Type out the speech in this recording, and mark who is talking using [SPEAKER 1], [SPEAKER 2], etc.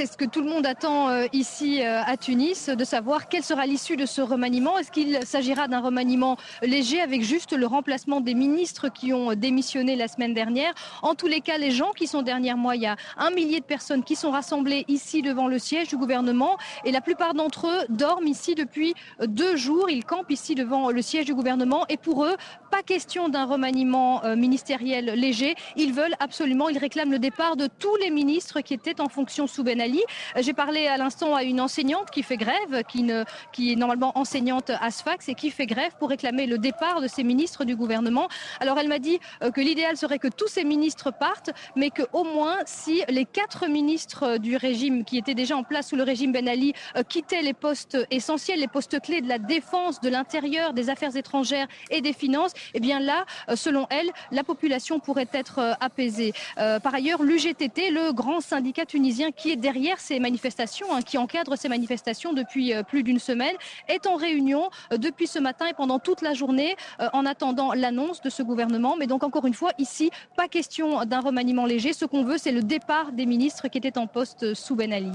[SPEAKER 1] C'est ce que tout le monde attend ici à Tunis, de savoir quelle sera l'issue de ce remaniement. Est-ce qu'il s'agira d'un remaniement léger avec juste le remplacement des ministres qui ont démissionné la semaine dernière? En tous les cas, les gens qui sont derrière moi, il y a 1 millier de personnes qui sont rassemblées ici devant le siège du gouvernement et la plupart d'entre eux dorment ici depuis 2 jours. Ils campent ici devant le siège du gouvernement et pour eux, pas question d'un remaniement ministériel léger. Ils veulent absolument, ils réclament le départ de tous les ministres qui étaient en fonction sous Ben Ali. J'ai parlé à l'instant à une enseignante qui fait grève, qui est normalement enseignante à Sfax et qui fait grève pour réclamer le départ de ces ministres du gouvernement. Alors elle m'a dit que l'idéal serait que tous ces ministres partent, mais qu'au moins si les 4 ministres du régime qui étaient déjà en place sous le régime Ben Ali quittaient les postes essentiels, les postes clés de la défense, de l'intérieur, des affaires étrangères et des finances, eh bien là, selon elle, la population pourrait être apaisée. Par ailleurs, l'UGTT, le grand syndicat tunisien qui est derrière ces manifestations, qui encadre ces manifestations depuis plus d'une semaine, est en réunion depuis ce matin et pendant toute la journée en attendant l'annonce de ce gouvernement. Mais donc encore une fois, ici, pas question d'un remaniement léger. Ce qu'on veut, c'est le départ des ministres qui étaient en poste sous Ben Ali.